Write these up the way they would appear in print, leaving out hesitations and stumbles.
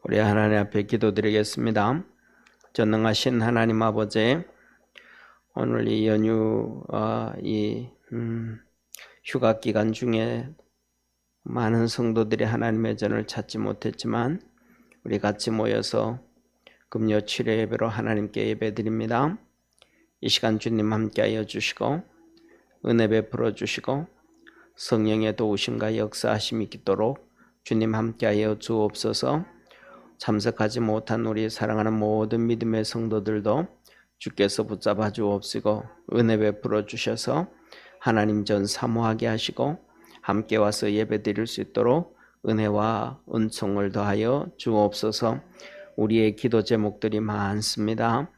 우리 하나님 앞에 기도드리겠습니다. 전능하신 하나님 아버지, 오늘 이 연휴 휴가 기간 중에 많은 성도들이 하나님의 전을 찾지 못했지만 우리 같이 모여서 금요 7회 예배로 하나님께 예배드립니다. 이 시간 주님 함께하여 주시고 은혜 베풀어 주시고 성령의 도우심과 역사하심이 있도록 주님 함께하여 주옵소서. 참석하지 못한 우리 사랑하는 모든 믿음의 성도들도 주께서 붙잡아 주옵시고 은혜 베풀어 주셔서 하나님 전 사모하게 하시고 함께 와서 예배 드릴 수 있도록 은혜와 은총을 더하여 주옵소서. 우리의 기도 제목들이 많습니다.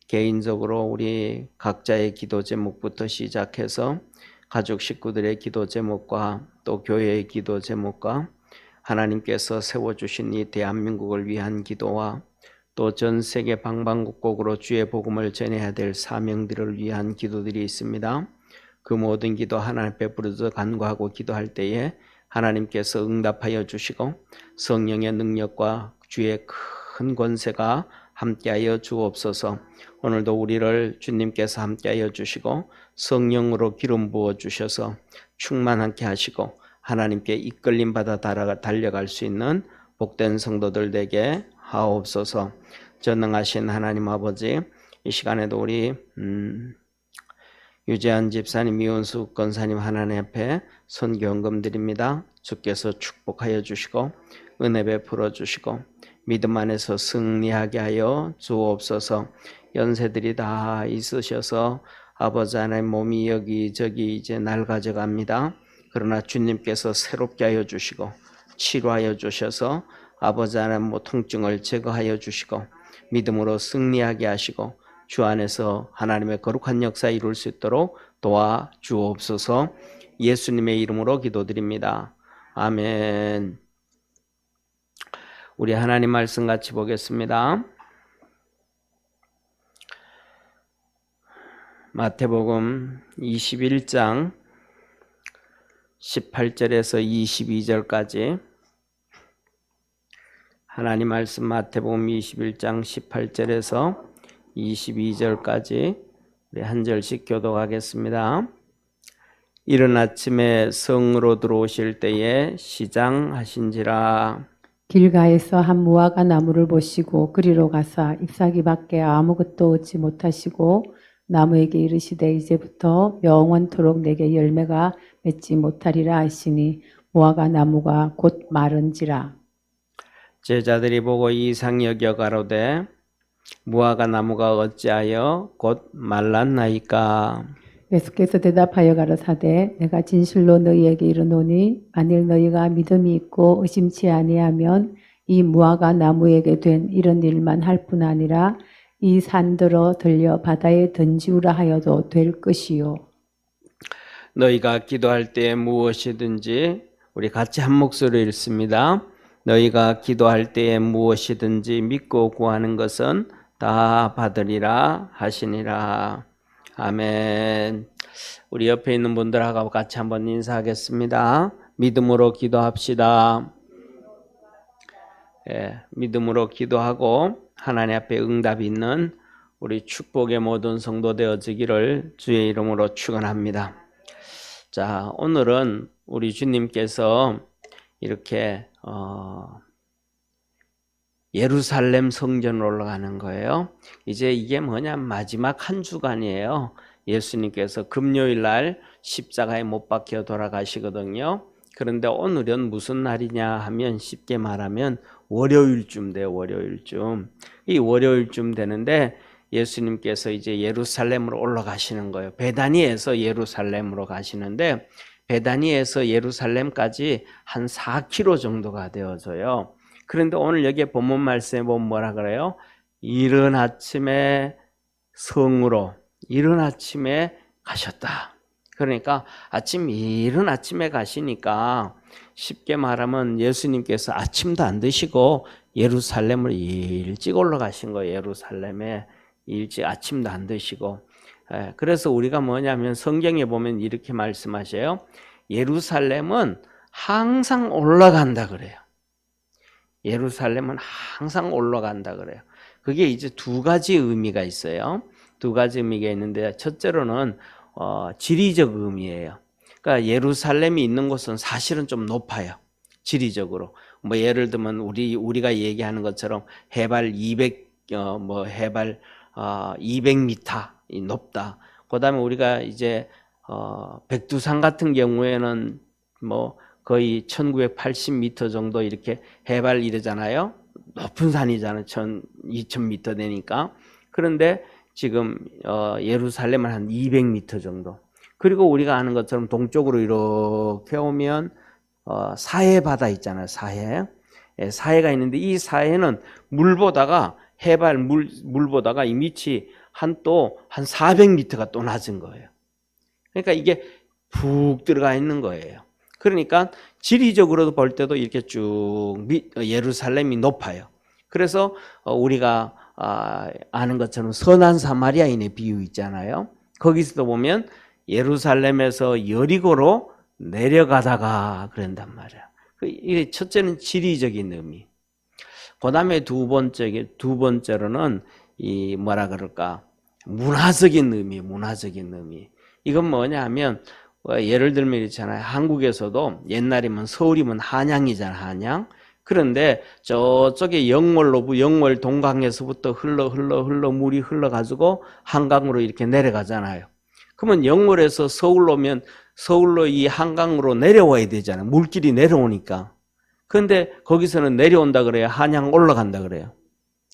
개인적으로 우리 각자의 기도 제목부터 시작해서 가족 식구들의 기도 제목과 또 교회의 기도 제목과 하나님께서 세워주신 이 대한민국을 위한 기도와 또 전 세계 방방곡곡으로 주의 복음을 전해야 될 사명들을 위한 기도들이 있습니다. 그 모든 기도 하나님 앞에 부르짖어 간구하고 기도할 때에 하나님께서 응답하여 주시고 성령의 능력과 주의 큰 권세가 함께하여 주옵소서. 오늘도 우리를 주님께서 함께하여 주시고 성령으로 기름 부어 주셔서 충만하게 하시고 하나님께 이끌림 받아 달려갈 수 있는 복된 성도들 되게 하옵소서. 전능하신 하나님 아버지, 이 시간에도 우리 유재한 집사님, 이원수 권사님 하나님 앞에 선교헌금 드립니다. 주께서 축복하여 주시고 은혜 베풀어 주시고 믿음 안에서 승리하게 하여 주옵소서. 연세들이 다 있으셔서 아버지 하나님 몸이 여기저기 이제 낡아져갑니다. 그러나 주님께서 새롭게 하여 주시고 치료하여 주셔서 아버지 하나님 통증을 제거하여 주시고 믿음으로 승리하게 하시고 주 안에서 하나님의 거룩한 역사 이룰 수 있도록 도와주옵소서. 예수님의 이름으로 기도드립니다. 아멘. 우리 하나님 말씀 같이 보겠습니다. 마태복음 21장 18절에서 22절까지 하나님 말씀 마태복음 21장 18절에서 22절까지 우리 한 절씩 교독하겠습니다. 이른 아침에 성으로 들어오실 때에 시장하신지라. 길가에서 한 무화과 나무를 보시고 그리로 가사 잎사귀밖에 아무것도 얻지 못하시고 나무에게 이르시되 이제부터 영원토록 내게 열매가 맺지 못하리라 하시니 무화과 나무가 곧 마른지라. 제자들이 보고 이상 여겨 가로되 무화과 나무가 어찌하여 곧 말랐나이까. 예수께서 대답하여 가라사대 내가 진실로 너희에게 이르노니 만일 너희가 믿음이 있고 의심치 아니하면 이 무화과 나무에게 된 이런 일만 할 뿐 아니라 이 산들어 들려 바다에 던지우라 하여도 될 것이요. 너희가 기도할 때 무엇이든지, 우리 같이 한 목소리로 읽습니다. 너희가 기도할 때에 무엇이든지 믿고 구하는 것은 다 받으리라 하시니라. 아멘. 우리 옆에 있는 분들하고 같이 한번 인사하겠습니다. 믿음으로 기도합시다. 믿음으로 기도하고 하나님 앞에 응답이 있는 우리 축복의 모든 성도 되어지기를 주의 이름으로 축원합니다. 자, 오늘은 우리 주님께서 이렇게 예루살렘 성전으로 올라가는 거예요. 이제 이게 뭐냐, 마지막 한 주간이에요. 예수님께서 금요일 날 십자가에 못 박혀 돌아가시거든요. 그런데 오늘은 무슨 날이냐 하면 쉽게 말하면 월요일쯤 돼요. 월요일쯤. 이 월요일쯤 되는데 예수님께서 이제 예루살렘으로 올라가시는 거예요. 베다니에서 예루살렘으로 가시는데 베다니에서 예루살렘까지 한 4km 정도가 되어져요. 그런데 오늘 여기 본문 말씀에 보면 뭐라 그래요? 이른 아침에 성으로, 이른 아침에 가셨다. 그러니까 이른 아침에 가시니까 쉽게 말하면 예수님께서 아침도 안 드시고 예루살렘을 일찍 올라가신 거예요. 예루살렘에 일찍 아침도 안 드시고. 그래서 우리가 뭐냐면 성경에 보면 이렇게 말씀하셔요. 예루살렘은 항상 올라간다 그래요. 예루살렘은 항상 올라간다 그래요. 그게 이제 두 가지 의미가 있어요. 두 가지 의미가 있는데 첫째로는 지리적 의미예요. 그러니까 예루살렘이 있는 곳은 사실은 좀 높아요. 지리적으로. 뭐 예를 들면 우리가 얘기하는 것처럼 해발 200m 높다. 그다음에 우리가 이제 백두산 같은 경우에는 뭐 거의 1980m 정도 이렇게 해발 이러잖아요. 높은 산이잖아요. 2000m 되니까. 그런데 지금 예루살렘은 한 200m 정도. 그리고 우리가 아는 것처럼 동쪽으로 이렇게 오면 사해 바다 있잖아요. 사해. 예, 사해가 있는데 이 사해는 물보다가 해발 물보다가 이 밑이 한 400m가 또 낮은 거예요. 그러니까 이게 푹 들어가 있는 거예요. 그러니까 지리적으로도 볼 때도 이렇게 쭉 예루살렘이 높아요. 그래서 우리가 아는 것처럼 선한 사마리아인의 비유 있잖아요. 거기서도 보면 예루살렘에서 여리고로 내려가다가 그런단 말이에요. 이게 첫째는 지리적인 의미. 그다음에 두 번째로는 이 뭐라 그럴까? 문화적인 의미, 문화적인 의미. 이건 뭐냐면 예를 들면 있잖아요. 한국에서도 옛날이면 서울이면 한양이잖아, 한양. 그런데 저쪽에 영월 동강에서부터 흘러 물이 흘러가지고 한강으로 이렇게 내려가잖아요. 그러면 영월에서 서울로 오면 서울로 이 한강으로 내려와야 되잖아요. 물길이 내려오니까. 그런데 거기서는 내려온다 그래요? 한양 올라간다 그래요?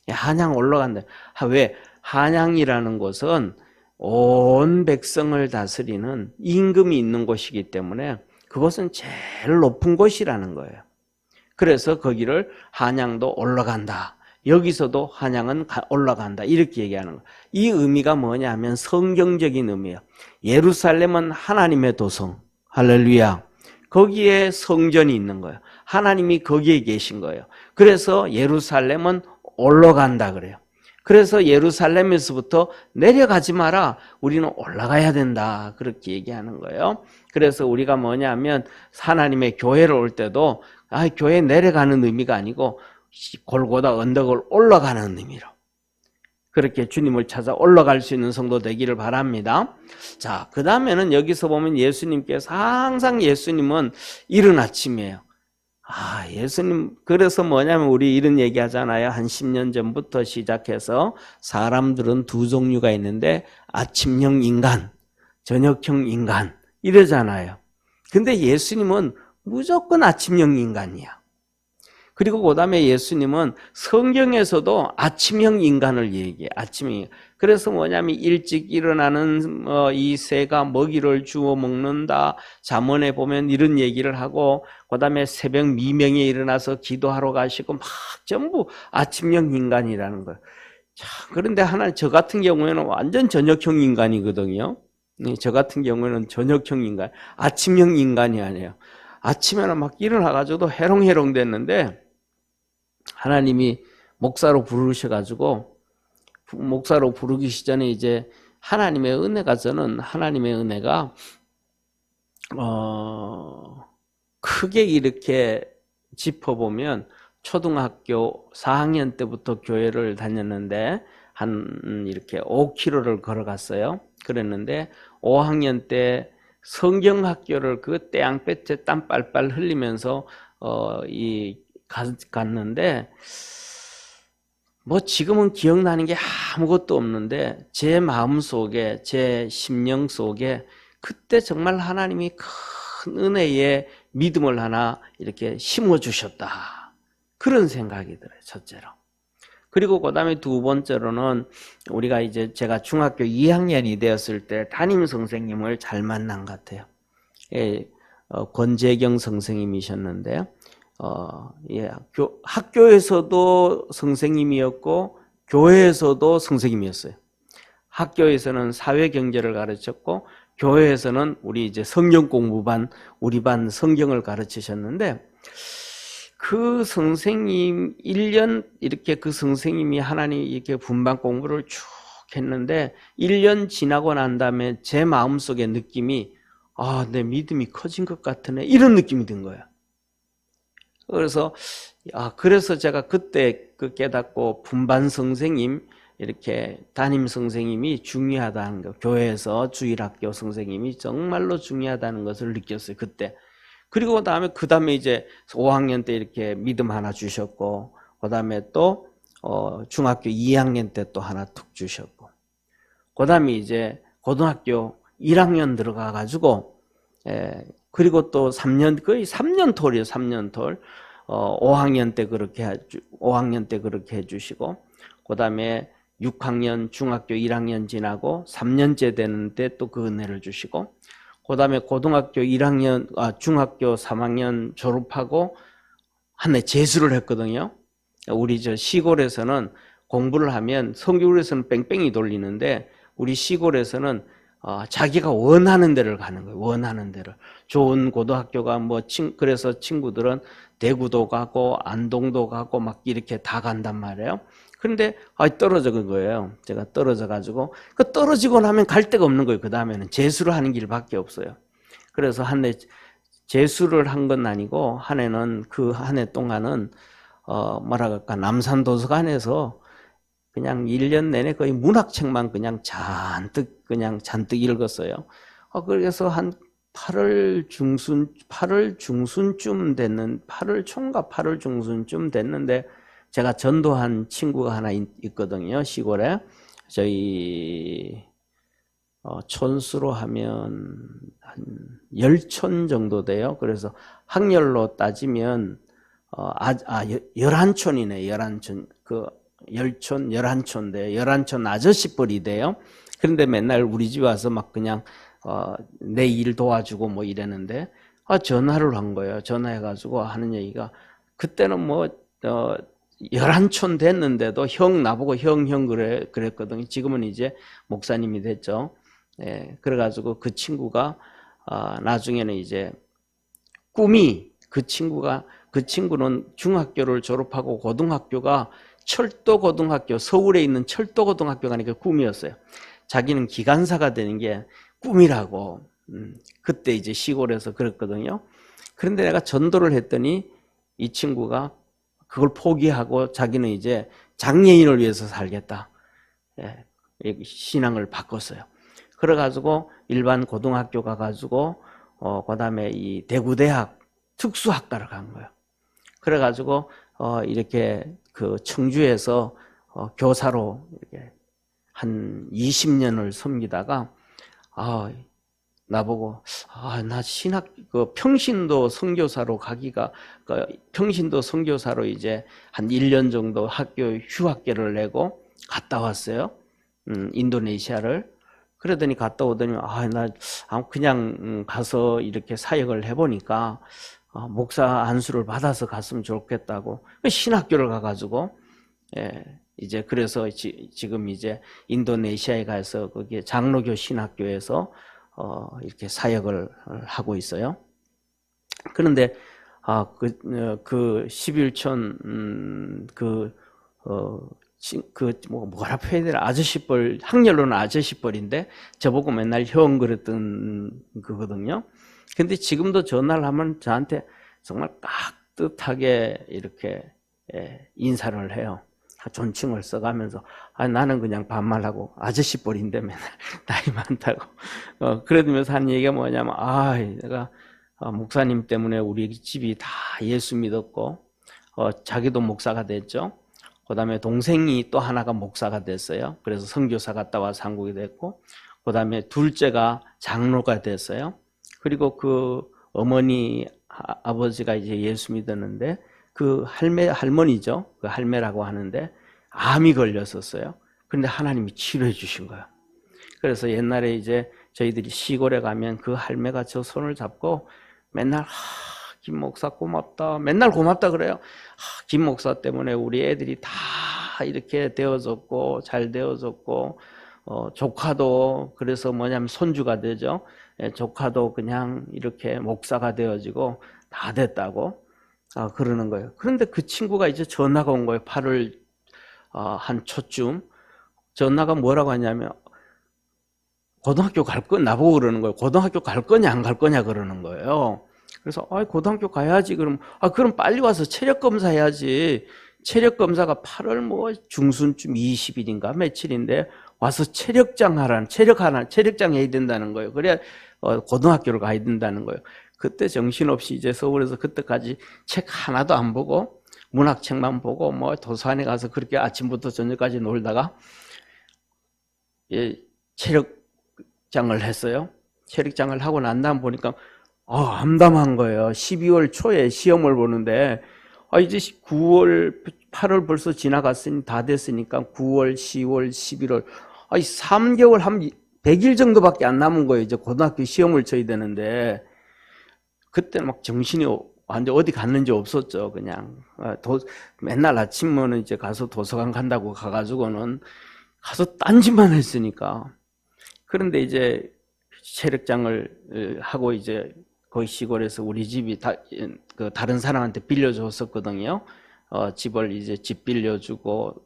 한양 올라간다. 왜? 한양이라는 곳은 온 백성을 다스리는 임금이 있는 곳이기 때문에 그것은 제일 높은 곳이라는 거예요. 그래서 거기를 한양도 올라간다. 여기서도 한양은 올라간다. 이렇게 얘기하는 거예요. 이 의미가 뭐냐면 성경적인 의미예요. 예루살렘은 하나님의 도성. 할렐루야. 거기에 성전이 있는 거예요. 하나님이 거기에 계신 거예요. 그래서 예루살렘은 올라간다 그래요. 그래서 예루살렘에서부터 내려가지 마라. 우리는 올라가야 된다. 그렇게 얘기하는 거예요. 그래서 우리가 뭐냐면 하나님의 교회를 올 때도 교회 내려가는 의미가 아니고 골고다 언덕을 올라가는 의미로 그렇게 주님을 찾아 올라갈 수 있는 성도 되기를 바랍니다. 자, 그 다음에는 여기서 보면 예수님께서 항상 예수님은 이른 아침이에요. 예수님, 그래서 뭐냐면 우리 이런 얘기 하잖아요. 한 10년 전부터 시작해서 사람들은 두 종류가 있는데 아침형 인간, 저녁형 인간 이러잖아요. 근데 예수님은 무조건 아침형 인간이야. 그리고 그 다음에 예수님은 성경에서도 아침형 인간을 얘기해. 아침형. 그래서 뭐냐면 일찍 일어나는 이 새가 먹이를 주워 먹는다. 잠언에 보면 이런 얘기를 하고 그 다음에 새벽 미명에 일어나서 기도하러 가시고 막 전부 아침형 인간이라는 거예요. 자, 그런데 저 같은 경우에는 완전 저녁형 인간이거든요. 저 같은 경우에는 저녁형 인간, 아침형 인간이 아니에요. 아침에는 막 일어나가지고도 해롱해롱 됐는데 하나님이 목사로 부르셔가지고 목사로 부르기 전에 이제 하나님의 은혜가 저는 하나님의 은혜가 크게 이렇게 짚어보면 초등학교 4학년 때부터 교회를 다녔는데 한 이렇게 5km를 걸어갔어요. 그랬는데 5학년 때 성경학교를 그 떼양볕에 땀 빨빨 흘리면서 갔는데 뭐 지금은 기억나는 게 아무것도 없는데 제 마음속에 제 심령 속에 그때 정말 하나님이 큰 은혜의 믿음을 하나 이렇게 심어주셨다. 그런 생각이 들어요. 첫째로. 그리고 그 다음에 두 번째로는 우리가 이제 제가 중학교 2학년이 되었을 때 담임 선생님을 잘 만난 것 같아요. 권재경 선생님이셨는데요. 학교에서도 선생님이었고 교회에서도 선생님이었어요. 학교에서는 사회경제를 가르쳤고 교회에서는 우리 이제 성경 공부반 우리 반 성경을 가르치셨는데 그 선생님 1년 이렇게 그 선생님이 하나님 이렇게 분반 공부를 쭉 했는데 1년 지나고 난 다음에 제 마음속의 느낌이 내 믿음이 커진 것 같으네 이런 느낌이 든 거예요. 그래서 그래서 제가 그때 그 깨닫고 분반 선생님, 이렇게 담임 선생님이 중요하다는 거, 교회에서 주일학교 선생님이 정말로 중요하다는 것을 느꼈어요, 그때. 그리고 그 다음에 이제 5학년 때 이렇게 믿음 하나 주셨고, 그 다음에 또, 중학교 2학년 때 또 하나 툭 주셨고, 그 다음에 이제 고등학교 1학년 들어가가지고, 그리고 또 3년, 거의 3년 톨이에요, 3년 톨. 5학년 때 그렇게 해주시고, 그 다음에 6학년, 중학교 1학년 지나고 3년째 되는데 또 그 은혜를 주시고, 그 다음에 고등학교 1학년, 중학교 3학년 졸업하고 한 해 재수를 했거든요. 우리 저 시골에서는 공부를 하면 성교에서는 뺑뺑이 돌리는데, 우리 시골에서는 자기가 원하는 데를 가는 거예요. 원하는 데를. 좋은 고등학교가 그래서 친구들은 대구도 가고 안동도 가고 막 이렇게 다 간단 말이에요. 그런데 떨어져 간 거예요. 제가 떨어져 가지고 떨어지고 나면 갈 데가 없는 거예요. 그 다음에는 재수를 하는 길밖에 없어요. 그래서 한 해 재수를 한 건 아니고, 한 해는 그 한 해 동안은 남산 도서관에서 그냥 1년 내내 거의 문학책만 그냥 잔뜩 읽었어요. 그래서 한 8월 총과 8월 중순쯤 됐는데, 제가 전도한 친구가 하나 있거든요, 시골에. 저희, 촌수로 하면 한 10촌 정도 돼요. 그래서 학렬로 따지면, 11촌이네, 11촌. 10촌, 11촌인데, 11촌 아저씨뻘이 돼요. 그런데 맨날 우리 집 와서 막 그냥, 내 일 도와주고 뭐 이랬는데, 전화를 한 거예요. 전화해가지고 하는 얘기가, 그때는 11촌 됐는데도 나보고 형 그랬거든요. 지금은 이제 목사님이 됐죠. 그래가지고 그 친구가, 나중에는 이제 그 친구는 중학교를 졸업하고 고등학교가 철도고등학교, 서울에 있는 철도고등학교 가니까 꿈이었어요. 자기는 기관사가 되는 게 꿈이라고. 그때 이제 시골에서 그랬거든요. 그런데 내가 전도를 했더니 이 친구가 그걸 포기하고 자기는 이제 장애인을 위해서 살겠다. 신앙을 바꿨어요. 그래가지고 일반 고등학교 가가지고, 그 다음에 이 대구대학 특수학과를 간 거예요. 그래가지고, 이렇게 그 청주에서 교사로 이렇게 한 20년을 섬기다가, 나보고, 나 평신도 선교사로 평신도 선교사로 이제 한 1년 정도 휴학계를 내고 갔다 왔어요. 인도네시아를. 그러더니 갔다 오더니, 나 그냥 가서 이렇게 사역을 해보니까, 목사 안수를 받아서 갔으면 좋겠다고 신학교를 가가지고, 이제 그래서 지금 이제 인도네시아에 가서 거기에 장로교 신학교에서 이렇게 사역을 하고 있어요. 그런데 그 11촌 뭐라 표현해야 되나, 아저씨뻘, 학렬로는 아저씨뻘인데 저보고 맨날 형 그랬던 거거든요. 근데 지금도 전화를 하면 저한테 정말 깍듯하게 이렇게 인사를 해요. 존칭을 써가면서, 나는 그냥 반말하고 아저씨뻘인데 맨날 나이 많다고. 그러면서 한 얘기가 뭐냐면, 내가 목사님 때문에 우리 집이 다 예수 믿었고, 자기도 목사가 됐죠. 그 다음에 동생이 또 하나가 목사가 됐어요. 그래서 선교사 갔다 와서 한국에 됐고, 그 다음에 둘째가 장로가 됐어요. 그리고 그 어머니, 아버지가 이제 예수 믿었는데, 그 할머니죠. 그 할매라고 하는데, 암이 걸렸었어요. 그런데 하나님이 치료해 주신 거예요. 그래서 옛날에 이제 저희들이 시골에 가면 그 할매가 저 손을 잡고 맨날, 김 목사 고맙다. 맨날 고맙다 그래요. 김 목사 때문에 우리 애들이 다 이렇게 되어졌고, 잘 되어졌고, 조카도 그래서 뭐냐면 손주가 되죠. 조카도 그냥 이렇게 목사가 되어지고 다 됐다고 그러는 거예요. 그런데 그 친구가 이제 전화가 온 거예요. 8월 한 초쯤 전화가 뭐라고 하냐면, 고등학교 나보고 그러는 거예요. 고등학교 갈 거냐 안 갈 거냐 그러는 거예요. 그래서 고등학교 가야지. 그럼 빨리 와서 체력 검사 해야지. 체력 검사가 8월 뭐 중순쯤 20일인가 며칠인데 와서 체력장 해야 된다는 거예요. 그래야 고등학교를 가야 된다는 거예요. 그때 정신없이 이제 서울에서 그때까지 책 하나도 안 보고 문학책만 보고 뭐 도서관에 가서 그렇게 아침부터 저녁까지 놀다가 체력장을 했어요. 체력장을 하고 난 다음 보니까 암담한 거예요. 12월 초에 시험을 보는데 이제 9월, 8월 벌써 지나갔으니 다 됐으니까 9월, 10월, 11월 3개월 한 100일 정도밖에 안 남은 거예요. 이제 고등학교 시험을 쳐야 되는데 그때는 막 정신이 완전 어디 갔는지 없었죠. 그냥 맨날 아침에는 이제 가서 도서관 간다고 가가지고는 가서 딴짓만 했으니까. 그런데 이제 체력장을 하고 이제 거기 시골에서 우리 집이 다른 사람한테 빌려줬었거든요. 집을 이제 집 빌려주고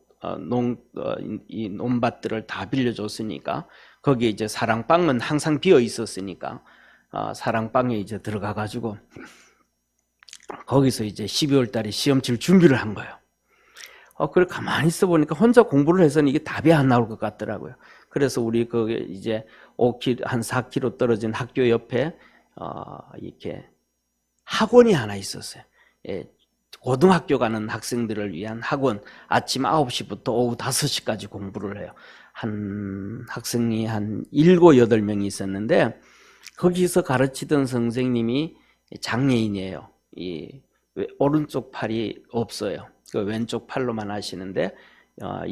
이 논밭들을 다 빌려줬으니까 거기에 이제 사랑방은 항상 비어 있었으니까 사랑방에 이제 들어가가지고 거기서 이제 12월 달에 시험 칠 준비를 한 거예요. 그래 가만히 있어 보니까 혼자 공부를 해서는 이게 답이 안 나올 것 같더라고요. 그래서 우리 거기 이제 5km, 한 4km 떨어진 학교 옆에 이렇게 학원이 하나 있었어요. 고등학교 가는 학생들을 위한 학원. 아침 9시부터 오후 5시까지 공부를 해요. 한 학생이 한 7, 8명이 있었는데 거기서 가르치던 선생님이 장애인이에요. 오른쪽 팔이 없어요. 그 왼쪽 팔로만 하시는데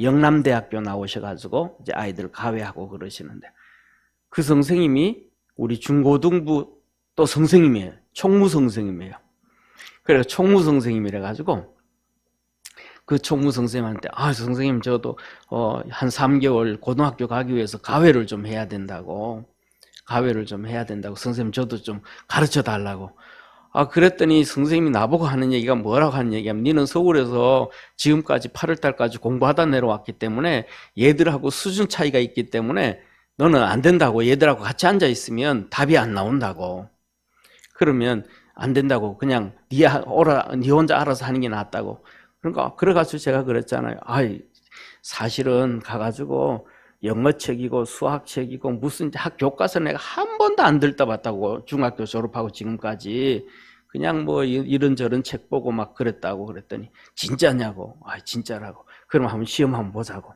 영남대학교 나오셔가지고 이제 아이들 가외하고 그러시는데 그 선생님이 우리 중고등부 또 선생님이에요. 총무 선생님이에요. 그래서 총무 선생님이라 가지고 그 총무 선생님한테 선생님 저도 한 3개월 고등학교 가기 위해서 가외를 좀 해야 된다고 선생님 저도 좀 가르쳐 달라고. 그랬더니 선생님이 나보고 하는 얘기가 뭐라고 하는 얘기냐면 니는 서울에서 지금까지 8월 달까지 공부하다 내려왔기 때문에 얘들하고 수준 차이가 있기 때문에 너는 안 된다고. 얘들하고 같이 앉아 있으면 답이 안 나온다고. 그러면 안 된다고. 그냥 니 혼자 알아서 하는 게 낫다고. 그러니까 그래가지고 제가 그랬잖아요. 사실은 가가지고 영어책이고 수학책이고 무슨 교과서 내가 한 번도 안 들떠봤다고. 중학교 졸업하고 지금까지 그냥 뭐 이런저런 책 보고 막 그랬다고. 그랬더니 진짜냐고. 진짜라고. 그럼 한번 시험 한번 보자고.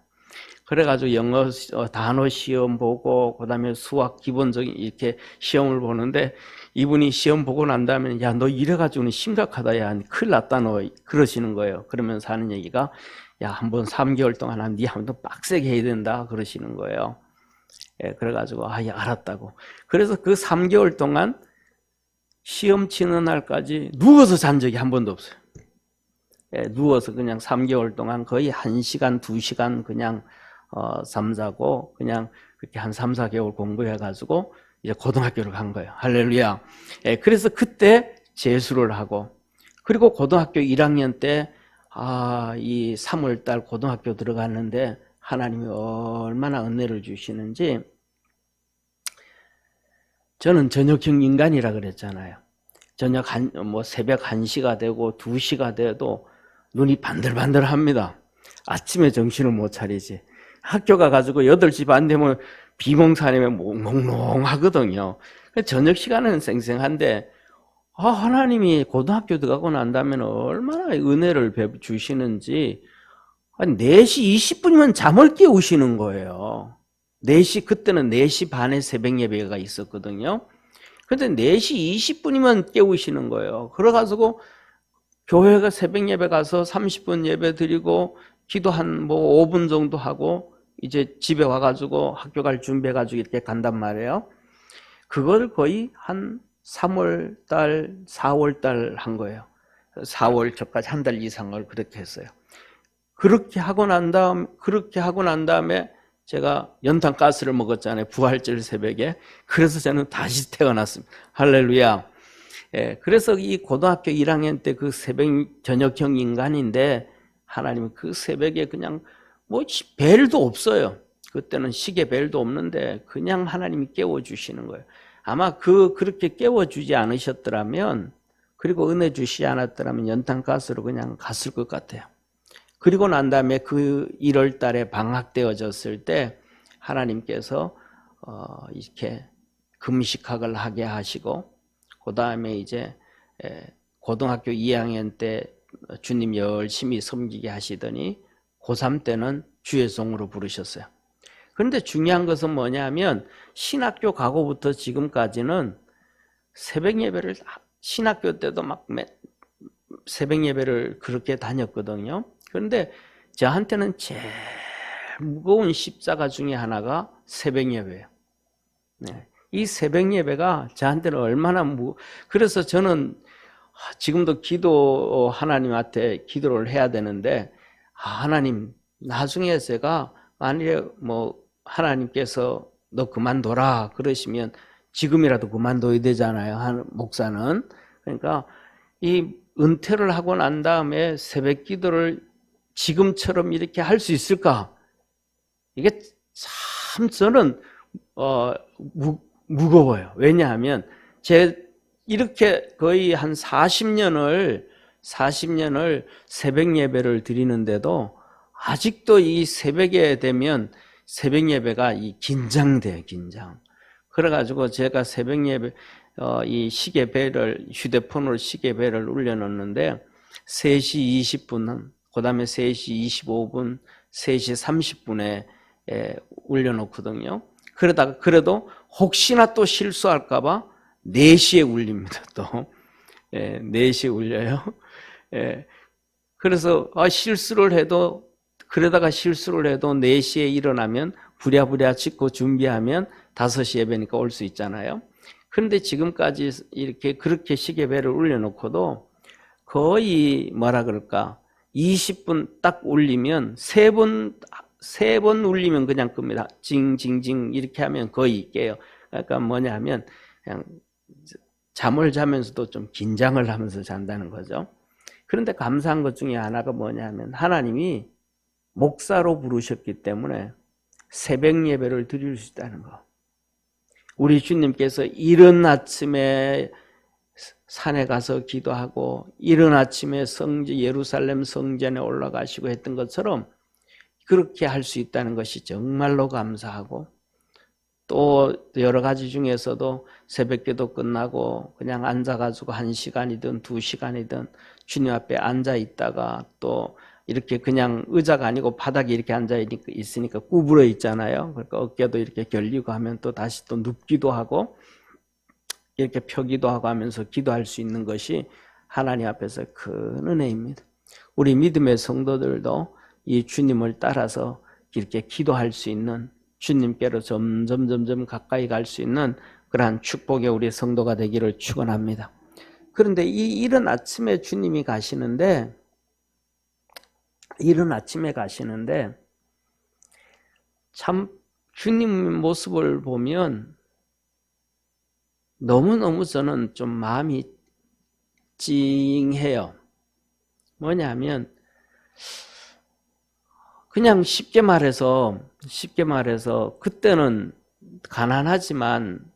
그래가지고 영어 단어 시험 보고 그다음에 수학 기본적인 이렇게 시험을 보는데 이분이 시험 보고 난 다음에 야 너 이래가지고는 심각하다. 야 큰일 났다 너. 그러시는 거예요. 그러면서 하는 얘기가 야 한번 3개월 동안 네 한번 빡세게 해야 된다 그러시는 거예요. 그래가지고 알았다고. 그래서 그 3개월 동안 시험 치는 날까지 누워서 잔 적이 한 번도 없어요. 누워서 그냥 3개월 동안 거의 1시간, 2시간 그냥 잠자고 그냥 그렇게 한 3, 4개월 공부해가지고 이제 고등학교를 간 거예요. 할렐루야. 그래서 그때 재수를 하고 그리고 고등학교 1학년 때 이 3월 달 고등학교 들어갔는데 하나님이 얼마나 은혜를 주시는지. 저는 저녁형 인간이라 그랬잖아요. 새벽 1시가 되고 2시가 돼도 눈이 반들반들합니다. 아침에 정신을 못 차리지. 학교 가가지고 8시 반 되면 비몽사님에 몽롱하거든요. 저녁 시간은 쌩쌩한데 하나님이 고등학교 들어가고 난 다음에 얼마나 은혜를 주시는지 4시 20분이면 잠을 깨우시는 거예요. 그때는 4시 반에 새벽 예배가 있었거든요. 근데 4시 20분이면 깨우시는 거예요. 그래가지고 교회가 새벽 예배 가서 30분 예배 드리고 기도 한 5분 정도 하고 이제 집에 와가지고 학교 갈 준비해가지고 이렇게 간단 말이에요. 그걸 거의 한 3월 달, 4월 달 한 거예요. 4월 저까지 한 달 이상을 그렇게 했어요. 그렇게 하고 난 다음에 제가 연탄 가스를 먹었잖아요. 부활절 새벽에. 그래서 저는 다시 태어났습니다. 할렐루야. 그래서 이 고등학교 1학년 때 그 새벽 저녁형 인간인데 하나님은 그 새벽에 그냥 벨도 없어요. 그때는 시계 벨도 없는데 그냥 하나님이 깨워주시는 거예요. 아마 그렇게 깨워주지 않으셨더라면 그리고 은혜 주시지 않았더라면 연탄가스로 그냥 갔을 것 같아요. 그리고 난 다음에 그 1월 달에 방학되어졌을 때 하나님께서 이렇게 금식학을 하게 하시고, 그 다음에 이제 고등학교 2학년 때 주님 열심히 섬기게 하시더니 고3 때는 주의 종으로 부르셨어요. 그런데 중요한 것은 뭐냐면 신학교 가고부터 지금까지는 새벽 예배를, 신학교 때도 막 새벽 예배를 그렇게 다녔거든요. 그런데 저한테는 제일 무거운 십자가 중에 하나가 새벽 예배예요. 네. 이 새벽 예배가 저한테는 얼마나 그래서 저는 지금도 하나님한테 기도를 해야 되는데, 하나님, 나중에 제가 만일에 하나님께서 너 그만둬라 그러시면 지금이라도 그만둬야 되잖아요, 목사는. 그러니까 이 은퇴를 하고 난 다음에 새벽 기도를 지금처럼 이렇게 할 수 있을까? 이게 참 저는 무거워요. 왜냐하면 이렇게 거의 한 40년을 새벽 예배를 드리는데도 아직도 이 새벽에 되면 새벽 예배가 긴장돼요, 긴장. 그래가지고 제가 새벽 예배 이 시계벨을, 휴대폰으로 시계벨을 울려놓는데 3시 20분, 그 다음에 3시 25분, 3시 30분에 울려놓거든요. 그러다가 그래도 혹시나 또 실수할까봐 4시에 울립니다. 또 4시에 울려요. 그래서 실수를 해도, 그러다가 실수를 해도 4시에 일어나면 부랴부랴 짓고 준비하면 5시 예배니까 올 수 있잖아요. 그런데 지금까지 이렇게 그렇게 시계벨을 울려놓고도 거의 20분 딱 울리면 세 번 울리면 그냥 끕니다. 징징징 이렇게 하면 거의 깨요. 그러니까 뭐냐 하면 그냥 잠을 자면서도 좀 긴장을 하면서 잔다는 거죠. 그런데 감사한 것 중에 하나가 뭐냐 하면 하나님이 목사로 부르셨기 때문에 새벽 예배를 드릴 수 있다는 거. 우리 주님께서 이른 아침에 산에 가서 기도하고 이른 아침에 예루살렘 성전에 올라가시고 했던 것처럼 그렇게 할 수 있다는 것이 정말로 감사하고, 또 여러 가지 중에서도 새벽기도 끝나고 그냥 앉아가지고 1시간이든 2시간이든 주님 앞에 앉아 있다가 또 이렇게 그냥 의자가 아니고 바닥에 이렇게 앉아 있으니까 구부러 있잖아요. 그러니까 어깨도 이렇게 결리고 하면 또 다시 또 눕기도 하고 이렇게 펴기도 하고 하면서 기도할 수 있는 것이 하나님 앞에서 큰 은혜입니다. 우리 믿음의 성도들도 이 주님을 따라서 이렇게 기도할 수 있는, 주님께로 점점 가까이 갈 수 있는 그러한 축복의 우리 성도가 되기를 축원합니다. 그런데 이 이른 아침에 주님이 가시는데, 참 주님 모습을 보면 너무너무 저는 좀 마음이 찡해요. 뭐냐면 그냥 쉽게 말해서 그때는 가난하지만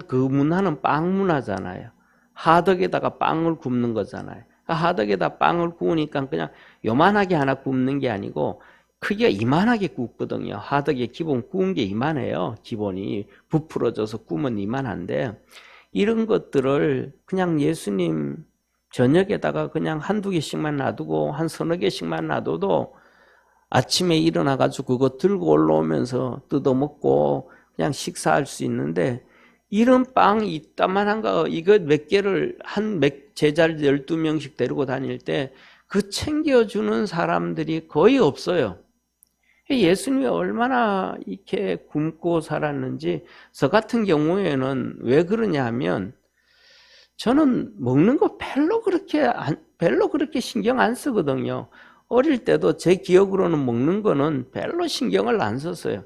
그 문화는 빵 문화잖아요. 하덕에다가 빵을 굽는 거잖아요. 하덕에다 빵을 구우니까 그냥 요만하게 하나 굽는 게 아니고 크기가 이만하게 굽거든요. 하덕에 기본 구운 게 이만해요. 기본이 부풀어져서 구우면 이만한데, 이런 것들을 그냥 예수님 저녁에다가 그냥 한두 개씩만 놔두고 한 서너 개씩만 놔둬도 아침에 일어나가지고 그거 들고 올라오면서 뜯어먹고 그냥 식사할 수 있는데, 이런 빵 이따만한 거 이거 몇 개를 제자를 12명씩 데리고 다닐 때 그 챙겨주는 사람들이 거의 없어요. 예수님이 얼마나 이렇게 굶고 살았는지. 저 같은 경우에는 왜 그러냐 하면 저는 먹는 거 별로 그렇게 신경 안 쓰거든요. 어릴 때도 제 기억으로는 먹는 거는 별로 신경을 안 썼어요.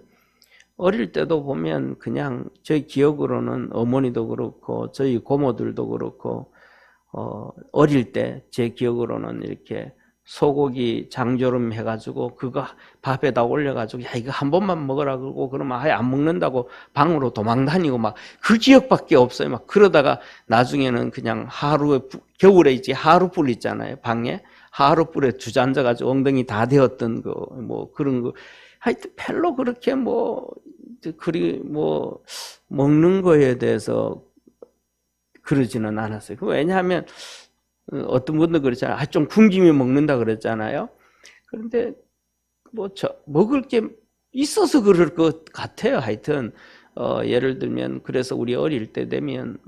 어릴 때도 보면 그냥 저희 기억으로는 어머니도 그렇고 저희 고모들도 그렇고 어릴 때 제 기억으로는 이렇게 소고기 장조림 해가지고 그거 밥에다 올려가지고 야 이거 한 번만 먹으라 그러고 그러면 아예 안 먹는다고 방으로 도망 다니고 막 그 기억밖에 없어요. 막 그러다가 나중에는 그냥 겨울에 이제 하루불 있잖아요. 방에 하루불에 주저앉아가지고 엉덩이 다 데웠던 거 뭐 그런 거 하여튼 별로 그렇게 그리 먹는 거에 대해서 그러지는 않았어요. 왜냐하면 어떤 분들 그렇잖아요. 좀 굶기면 먹는다 그랬잖아요. 그런데 먹을 게 있어서 그럴 것 같아요. 하여튼 예를 들면 그래서 우리 어릴 때 되면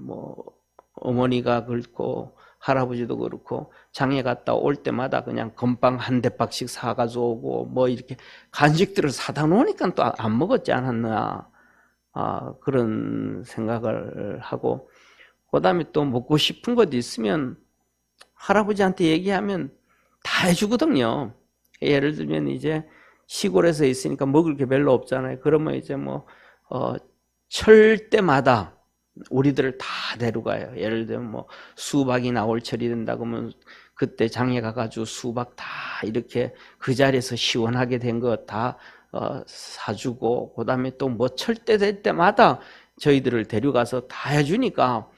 어머니가 그렇고 할아버지도 그렇고 장에 갔다 올 때마다 그냥 건빵 한 대박씩 사가지고 오고 이렇게 간식들을 사다 놓으니까 또 안 먹었지 않았나 그런 생각을 하고 그다음에 또 먹고 싶은 것 있으면 할아버지한테 얘기하면 다 해주거든요. 예를 들면 이제 시골에서 있으니까 먹을 게 별로 없잖아요. 그러면 이제 철 때마다 우리들을 다 데려가요. 예를 들면 수박이 나올 철이 된다 그러면 그때 장에 가가지고 수박 다 이렇게 그 자리에서 시원하게 된 거 다 사주고 그다음에 또 철때 될 때마다 저희들을 데려가서 다 해주니까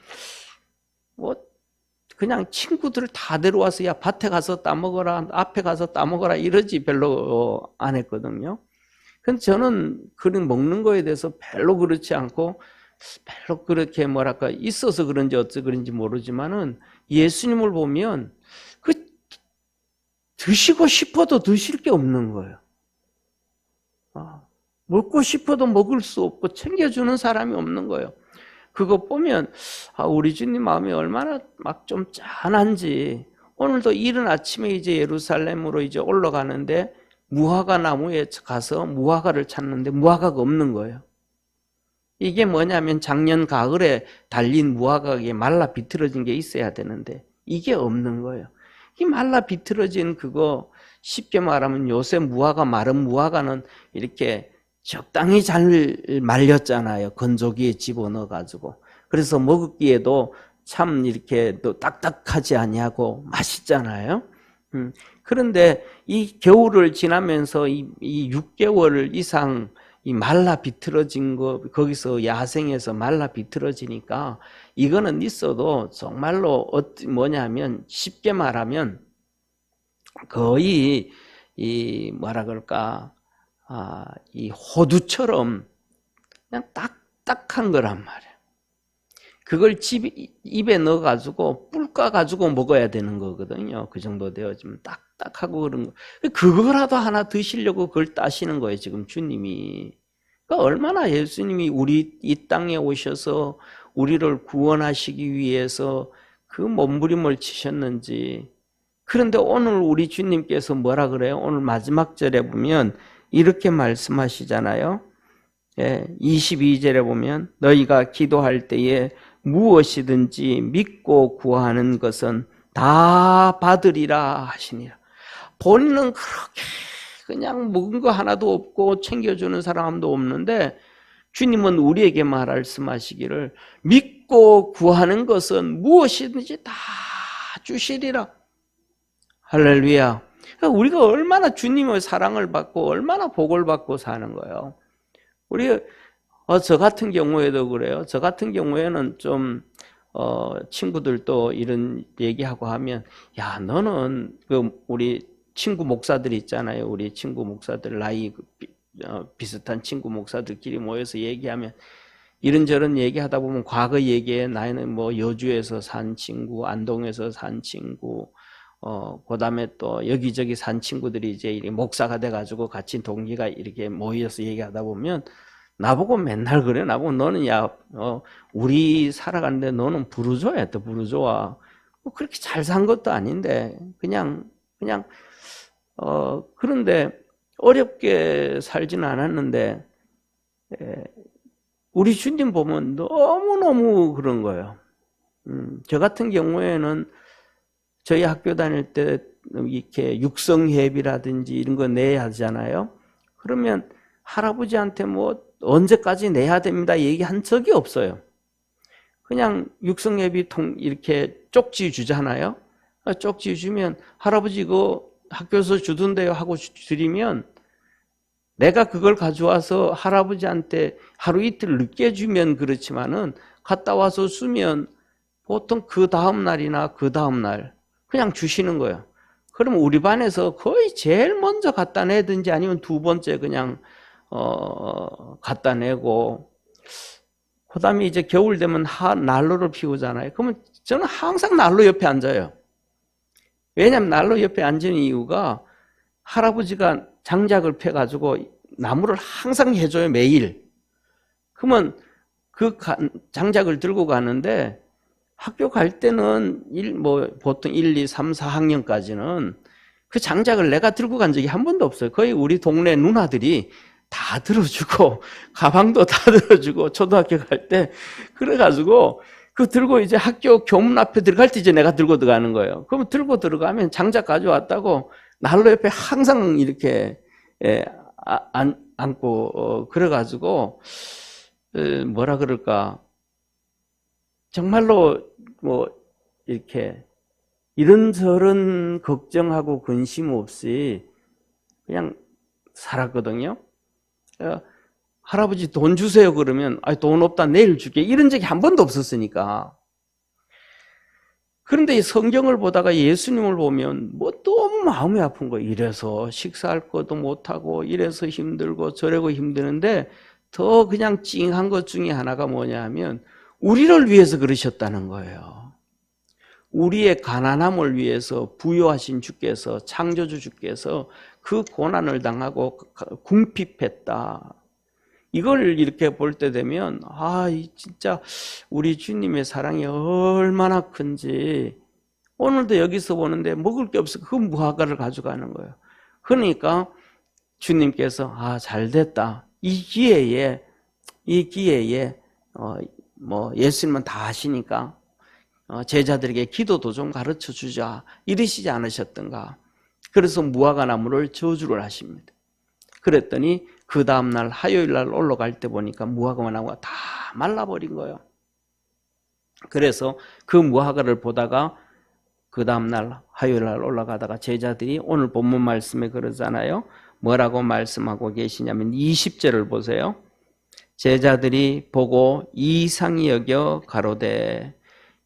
그냥 친구들을 다 데려와서 야 밭에 가서 따먹어라 앞에 가서 따먹어라 이러지 별로 안 했거든요. 근데 저는 그런 먹는 거에 대해서 별로 그렇지 않고 별로 그렇게 있어서 그런지 어쩌 그런지 모르지만은 예수님을 보면 드시고 싶어도 드실 게 없는 거예요. 먹고 싶어도 먹을 수 없고 챙겨주는 사람이 없는 거예요. 그거 보면 우리 주님 마음이 얼마나 좀 짠한지. 오늘도 이른 아침에 이제 예루살렘으로 이제 올라가는데 무화과 나무에 가서 무화과를 찾는데 무화과가 없는 거예요. 이게 뭐냐면 작년 가을에 달린 무화과가 말라 비틀어진 게 있어야 되는데 이게 없는 거예요. 이 말라 비틀어진 그거 쉽게 말하면 요새 마른 무화과는 이렇게 적당히 잘 말렸잖아요. 건조기에 집어넣어가지고. 그래서 먹기에도 참 이렇게 또 딱딱하지 아니하고 맛있잖아요. 그런데 이 겨울을 지나면서 이 6개월 이상 이 말라 비틀어진 거 거기서 야생에서 말라 비틀어지니까 이거는 있어도 정말로 뭐냐면 쉽게 말하면 거의 이 이 호두처럼 그냥 딱딱한 거란 말이에요. 그걸 입에 넣어가지고 뿔까가지고 먹어야 되는 거거든요. 그 정도 되어지면 딱딱하고 그런 거. 그거라도 하나 드시려고 그걸 따시는 거예요, 지금 주님이. 그러니까 얼마나 예수님이 이 땅에 오셔서 우리를 구원하시기 위해서 그 몸부림을 치셨는지. 그런데 오늘 우리 주님께서 뭐라 그래요? 오늘 마지막 절에 보면 이렇게 말씀하시잖아요. 22절에 보면 너희가 기도할 때에 무엇이든지 믿고 구하는 것은 다 받으리라 하시니라. 본인은 그렇게 그냥 먹은 거 하나도 없고 챙겨주는 사람도 없는데 주님은 우리에게 말씀하시기를 믿고 구하는 것은 무엇이든지 다 주시리라. 할렐루야. 우리가 얼마나 주님의 사랑을 받고 얼마나 복을 받고 사는 거예요. 우리 저 같은 경우에도 그래요. 저 같은 경우에는 좀 친구들도 이런 얘기하고 하면 야 너는 우리 친구 목사들 있잖아요. 우리 친구 목사들 나이 비슷한 친구 목사들끼리 모여서 얘기하면 이런저런 얘기하다 보면 과거 얘기에 나는 여주에서 산 친구, 안동에서 산 친구, 그다음에 또 여기저기 산 친구들이 이제 목사가 돼가지고 같이 동기가 이렇게 모여서 얘기하다 보면 나보고 맨날 그래. 나보고 너는 우리 살아가는데 너는 부르조야, 또 부르조아. 그렇게 잘 산 것도 아닌데 그냥 그런데 어렵게 살지는 않았는데 우리 주님 보면 너무너무 그런 거예요. 저 같은 경우에는 저희 학교 다닐 때 이렇게 육성회비라든지 이런 거 내야 하잖아요. 그러면 할아버지한테 언제까지 내야 됩니다 얘기한 적이 없어요. 그냥 육성회비 이렇게 쪽지 주잖아요. 쪽지 주면 할아버지 이거 학교에서 주던데요 하고 드리면 내가 그걸 가져와서 할아버지한테 하루 이틀 늦게 주면 그렇지만은 갔다 와서 쓰면 보통 그 다음 날이나 그 다음 날 그냥 주시는 거예요. 그럼 우리 반에서 거의 제일 먼저 갖다 내든지 아니면 두 번째 그냥 갖다 내고, 그 다음에 이제 겨울 되면 난로를 피우잖아요. 그러면 저는 항상 난로 옆에 앉아요. 왜냐하면 난로 옆에 앉은 이유가 할아버지가 장작을 펴가지고 나무를 항상 해줘요, 매일. 그러면 그 장작을 들고 가는데 학교 갈 때는 보통 1, 2, 3, 4학년까지는 그 장작을 내가 들고 간 적이 한 번도 없어요. 거의 우리 동네 누나들이 다 들어주고 가방도 다 들어주고 초등학교 갈 때 그래가지고 그 들고 이제 학교 교문 앞에 들어갈 때 이제 내가 들고 들어가는 거예요. 그러면 들고 들어가면 장작 가져왔다고 난로 옆에 항상 이렇게 앉고 그래가지고 뭐라 그럴까, 정말로 이렇게 이런저런 걱정하고 근심 없이 그냥 살았거든요. 할아버지 돈 주세요 그러면 돈 없다 내일 줄게 이런 적이 한 번도 없었으니까. 그런데 이 성경을 보다가 예수님을 보면 너무 마음이 아픈 거예요. 이래서 식사할 것도 못하고 이래서 힘들고 저래고 힘드는데 더 그냥 찡한 것 중에 하나가 뭐냐 하면 우리를 위해서 그러셨다는 거예요. 우리의 가난함을 위해서 부여하신 주께서, 창조주 주께서 그 고난을 당하고 궁핍했다. 이걸 이렇게 볼 때 되면 진짜 우리 주님의 사랑이 얼마나 큰지. 오늘도 여기서 보는데 먹을 게 없어 그 무화과를 가져가는 거예요. 그러니까 주님께서 잘됐다. 이 기회에 예수님은 다 아시니까 제자들에게 기도도 좀 가르쳐 주자 이러시지 않으셨던가. 그래서 무화과 나무를 저주를 하십니다. 그랬더니 그 다음날 화요일 날 올라갈 때 보니까 무화과 나무가 다 말라버린 거예요. 그래서 그 무화과를 보다가 그 다음날 화요일 날 올라가다가 제자들이 오늘 본문 말씀에 그러잖아요. 뭐라고 말씀하고 계시냐면 20절을 보세요. 제자들이 보고 이상히 여겨 가로되,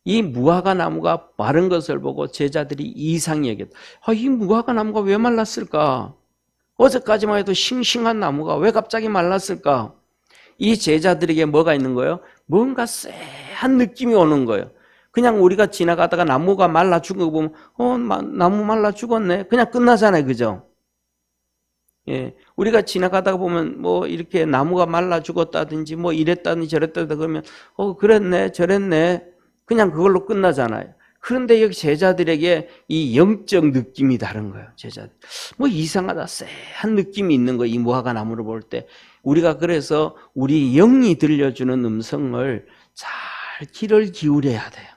이 무화과 나무가 마른 것을 보고 제자들이 이상히 여겼다. 이 무화과 나무가 왜 말랐을까? 어제까지만 해도 싱싱한 나무가 왜 갑자기 말랐을까? 이 제자들에게 뭐가 있는 거예요? 뭔가 쎄한 느낌이 오는 거예요. 그냥 우리가 지나가다가 나무가 말라 죽은 거 보면 나무 말라 죽었네 그냥 끝나잖아요, 그죠? 예, 우리가 지나가다가 보면 이렇게 나무가 말라 죽었다든지 이랬다든지 저랬다든지 그러면 그랬네 저랬네 그냥 그걸로 끝나잖아요. 그런데 여기 제자들에게 이 영적 느낌이 다른 거예요. 제자들 이상하다, 쎄한 느낌이 있는 거예요. 이 무화과 나무를 볼 때. 우리가 그래서 우리 영이 들려주는 음성을 잘 귀를 기울여야 돼요.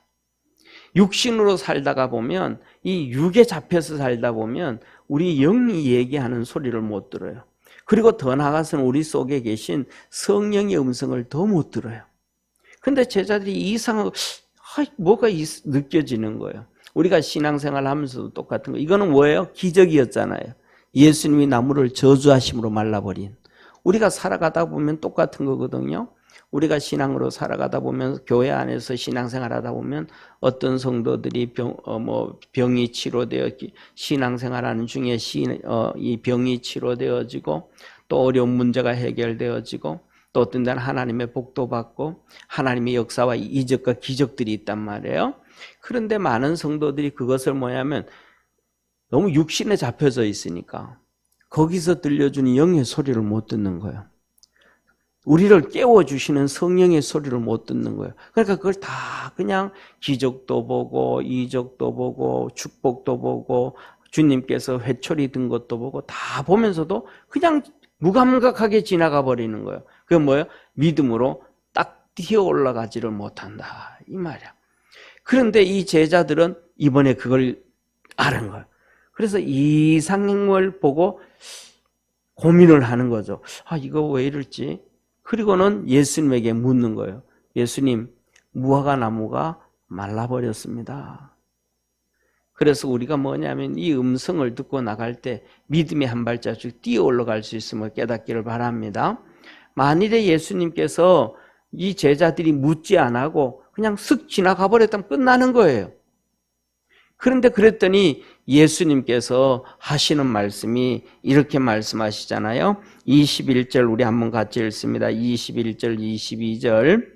육신으로 살다가 보면, 이 육에 잡혀서 살다 보면 우리 영이 얘기하는 소리를 못 들어요. 그리고 더 나아가서는 우리 속에 계신 성령의 음성을 더 못 들어요. 근데 제자들이 이상하고 뭐가 느껴지는 거예요. 우리가 신앙생활 하면서도 똑같은 거. 이거는 뭐예요? 기적이었잖아요. 예수님이 나무를 저주하심으로 말라버린. 우리가 살아가다 보면 똑같은 거거든요. 우리가 신앙으로 살아가다 보면, 교회 안에서 신앙생활 하다 보면 어떤 성도들이 병이 치료되어 신앙생활하는 중에 이 병이 치료되어지고 또 어려운 문제가 해결되어지고 또 어떤 데는 하나님의 복도 받고 하나님의 역사와 이적과 기적들이 있단 말이에요. 그런데 많은 성도들이 그것을 뭐냐면 너무 육신에 잡혀져 있으니까 거기서 들려주는 영의 소리를 못 듣는 거예요. 우리를 깨워주시는 성령의 소리를 못 듣는 거예요. 그러니까 그걸 다 그냥 기적도 보고 이적도 보고 축복도 보고 주님께서 회초리 든 것도 보고 다 보면서도 그냥 무감각하게 지나가 버리는 거예요. 그게 뭐예요? 믿음으로 딱 뛰어 올라가지를 못한다 이 말이야. 그런데 이 제자들은 이번에 그걸 아는 거예요. 그래서 이상을 보고 고민을 하는 거죠. 이거 왜 이럴지. 그리고는 예수님에게 묻는 거예요. 예수님, 무화과 나무가 말라버렸습니다. 그래서 우리가 뭐냐면 이 음성을 듣고 나갈 때 믿음이 한 발자국 뛰어 올라갈 수 있음을 깨닫기를 바랍니다. 만일에 예수님께서 이 제자들이 묻지 안 하고 그냥 쓱 지나가 버렸다면 끝나는 거예요. 그런데 그랬더니 예수님께서 하시는 말씀이 이렇게 말씀하시잖아요. 21절 우리 한번 같이 읽습니다. 21절 22절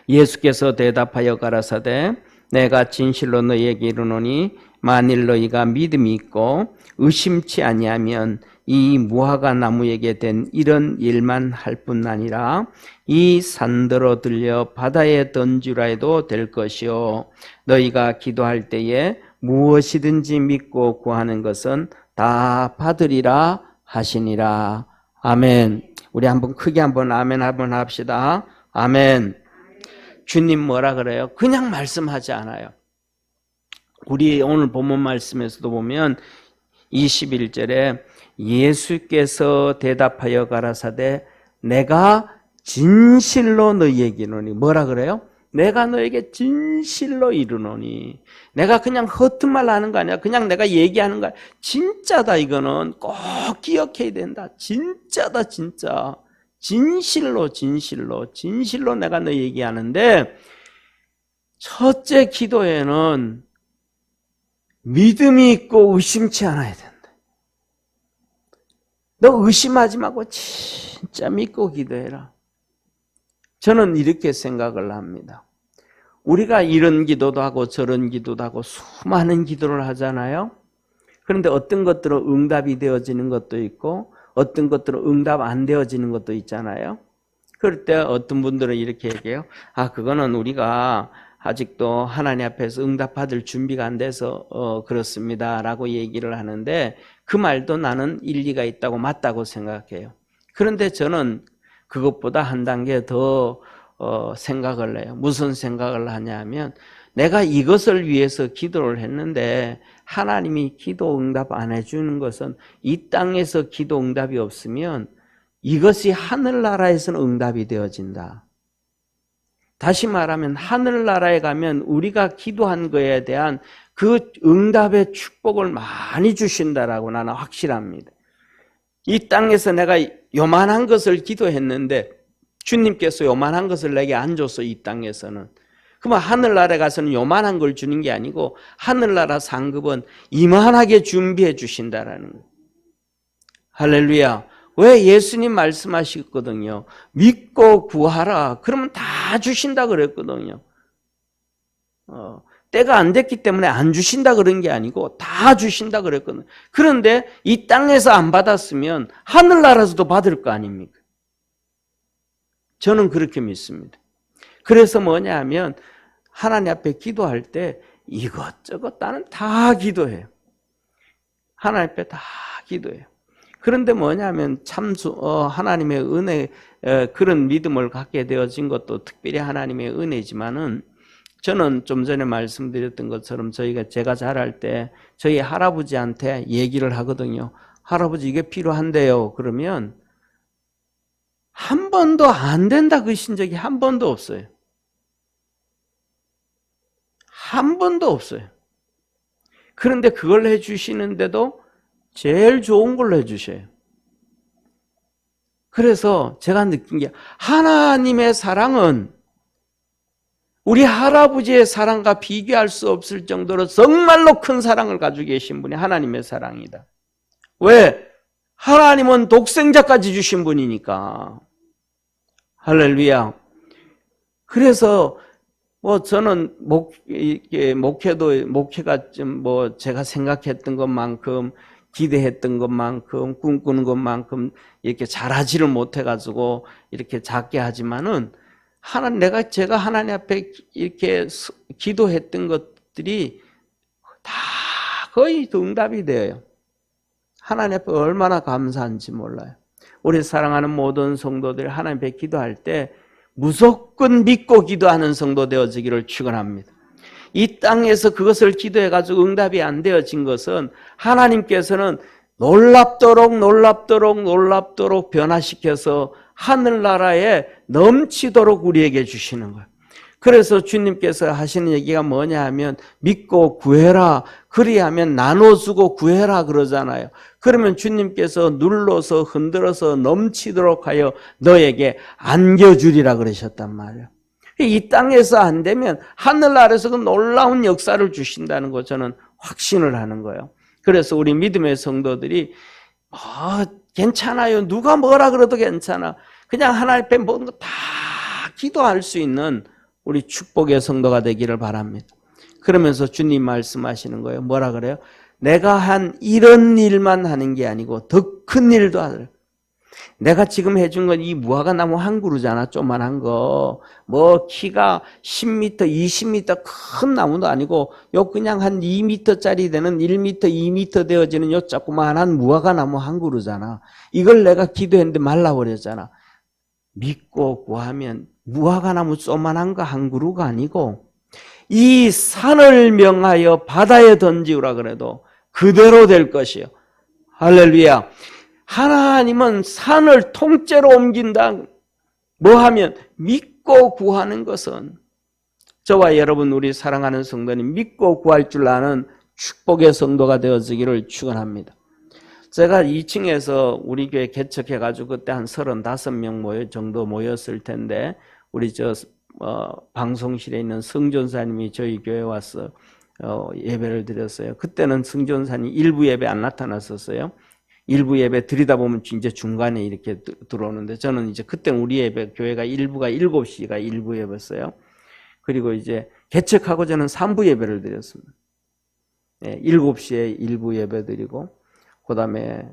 예수께서 대답하여 가라사대 내가 진실로 너희에게 이르노니 만일 너희가 믿음이 있고 의심치 아니하면 이 무화과 나무에게 된 이런 일만 할 뿐 아니라 이 산더러 들려 바다에 던지라 해도 될 것이요 너희가 기도할 때에 무엇이든지 믿고 구하는 것은 다 받으리라 하시니라. 아멘. 우리 한번 크게 한번 아멘 한번 합시다. 아멘. 주님 뭐라 그래요? 그냥 말씀하지 않아요. 우리 오늘 본문 말씀에서도 보면 21절에 예수께서 대답하여 가라사대 내가 진실로 너희에게 이르노니 뭐라 그래요? 내가 너에게 진실로 이르노니 내가 그냥 허튼 말 하는 거 아니야. 그냥 내가 얘기하는 거야. 진짜다. 이거는 꼭 기억해야 된다. 진짜다 진짜. 진실로 내가 너 얘기하는데 첫째 기도에는 믿음이 있고 의심치 않아야 된다. 너 의심하지 말고 진짜 믿고 기도해라. 저는 이렇게 생각을 합니다. 우리가 이런 기도도 하고 저런 기도도 하고 수많은 기도를 하잖아요. 그런데 어떤 것들은 응답이 되어지는 것도 있고 어떤 것들은 응답 안 되어지는 것도 있잖아요. 그럴 때 어떤 분들은 이렇게 얘기해요. 그거는 우리가 아직도 하나님 앞에서 응답받을 준비가 안 돼서 그렇습니다 라고 얘기를 하는데 그 말도 나는 일리가 있다고 맞다고 생각해요. 그런데 저는 그것보다 한 단계 더 생각을 해요. 무슨 생각을 하냐면 내가 이것을 위해서 기도를 했는데 하나님이 기도 응답 안 해주는 것은 이 땅에서 기도 응답이 없으면 이것이 하늘나라에서는 응답이 되어진다. 다시 말하면 하늘나라에 가면 우리가 기도한 거에 대한 그 응답의 축복을 많이 주신다라고 나는 확실합니다. 이 땅에서 내가 요만한 것을 기도했는데 주님께서 요만한 것을 내게 안 줬어. 이 땅에서는. 그러면 하늘나라에 가서는 요만한 걸 주는 게 아니고 하늘나라 상급은 이만하게 준비해 주신다라는 거예요. 할렐루야. 왜? 예수님 말씀하셨거든요. 믿고 구하라. 그러면 다 주신다 그랬거든요. 때가 안 됐기 때문에 안 주신다 그런 게 아니고 다 주신다 그랬거든요. 그런데 이 땅에서 안 받았으면 하늘나라에서도 받을 거 아닙니까? 저는 그렇게 믿습니다. 그래서 뭐냐 하면 하나님 앞에 기도할 때 이것저것 나는 다 기도해요. 하나님 앞에 다 기도해요. 그런데 뭐냐면 참 하나님의 은혜 그런 믿음을 갖게 되어진 것도 특별히 하나님의 은혜지만은 저는 좀 전에 말씀드렸던 것처럼 제가 자랄 때 저희 할아버지한테 얘기를 하거든요. 할아버지 이게 필요한데요. 그러면 한 번도 안 된다 그러신 적이 한 번도 없어요. 한 번도 없어요. 그런데 그걸 해주시는데도 제일 좋은 걸로 해주셔요. 그래서 제가 느낀 게 하나님의 사랑은 우리 할아버지의 사랑과 비교할 수 없을 정도로 정말로 큰 사랑을 가지고 계신 분이 하나님의 사랑이다. 왜? 하나님은 독생자까지 주신 분이니까. 할렐루야. 그래서 저는 목회가 좀 제가 생각했던 것만큼 기대했던 것만큼 꿈꾸는 것만큼 이렇게 잘하지를 못해가지고 이렇게 작게 하지만은 제가 하나님 앞에 이렇게 기도했던 것들이 다 거의 응답이 돼요. 하나님 앞에 얼마나 감사한지 몰라요. 우리 사랑하는 모든 성도들이 하나님 앞에 기도할 때 무조건 믿고 기도하는 성도 되어지기를 축원합니다. 이 땅에서 그것을 기도해가지고 응답이 안 되어진 것은 하나님께서는 놀랍도록 변화시켜서 하늘나라에 넘치도록 우리에게 주시는 거예요. 그래서 주님께서 하시는 얘기가 뭐냐 하면 믿고 구해라. 그리하면 나눠주고 구해라 그러잖아요. 그러면 주님께서 눌러서 흔들어서 넘치도록 하여 너에게 안겨주리라 그러셨단 말이에요. 이 땅에서 안 되면 하늘 아래서 그 놀라운 역사를 주신다는 거 저는 확신을 하는 거예요. 그래서 우리 믿음의 성도들이 괜찮아요. 누가 뭐라 그래도 괜찮아. 그냥 하나님 앞에 모든 거 다 기도할 수 있는 우리 축복의 성도가 되기를 바랍니다. 그러면서 주님 말씀하시는 거예요. 뭐라 그래요? 내가 한 이런 일만 하는 게 아니고 더 큰 일도 하더라. 내가 지금 해준 건 이 무화과 나무 한 그루잖아. 조그만한 거. 뭐 키가 10m, 20m 큰 나무도 아니고 요 그냥 한 2m짜리 되는 1m, 2m 되어지는 요 조그만한 무화과 나무 한 그루잖아. 이걸 내가 기도했는데 말라버렸잖아. 믿고 구하면 무화과 나무 조그만한 거 한 그루가 아니고 이 산을 명하여 바다에 던지우라 그래도 그대로 될 것이요. 할렐루야. 하나님은 산을 통째로 옮긴다. 뭐 하면 믿고 구하는 것은 저와 여러분 우리 사랑하는 성도님 믿고 구할 줄 아는 축복의 성도가 되어지기를 축원합니다. 제가 2층에서 우리 교회 개척해가지고 그때 한 35명 정도 모였을 텐데 우리 방송실에 있는 성전사님이 저희 교회에 와서 예배를 드렸어요. 그때는 성전사님 일부 예배 안 나타났었어요. 일부 예배 드리다 보면 이제 중간에 이렇게 들어오는데 저는 이제 그때는 우리 예배 교회가 일부가 7시가 일부 예배였어요. 그리고 이제 개척하고 저는 3부 예배를 드렸습니다. 7시에 일부 예배 드리고 그다음에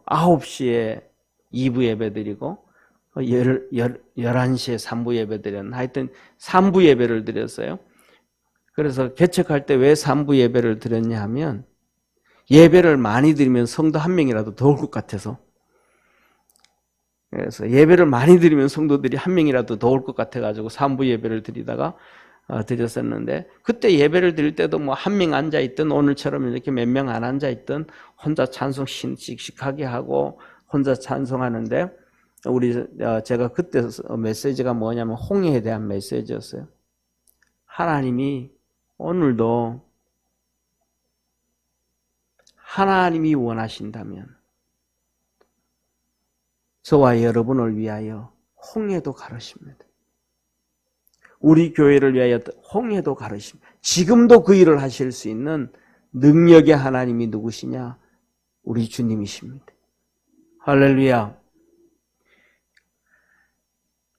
9시에 2부 예배 드리고 11시에 3부 예배 드렸는데 하여튼 3부 예배를 드렸어요. 그래서 개척할 때 왜 3부 예배를 드렸냐 하면 예배를 많이 드리면 성도 한 명이라도 더 올 것 같아서 그래서 예배를 많이 드리면 성도들이 한 명이라도 더 올 것 같아가지고 3부 예배를 드리다가 드렸었는데 그때 예배를 드릴 때도 뭐 한 명 앉아있든 오늘처럼 이렇게 몇 명 안 앉아있든 혼자 찬송 씩씩하게 하고 혼자 찬송하는데 제가 그때 메시지가 뭐냐면 홍해에 대한 메시지였어요. 하나님이 오늘도 하나님이 원하신다면 저와 여러분을 위하여 홍해도 가르십니다. 우리 교회를 위하여 홍해도 가르십니다. 지금도 그 일을 하실 수 있는 능력의 하나님이 누구시냐? 우리 주님이십니다. 할렐루야.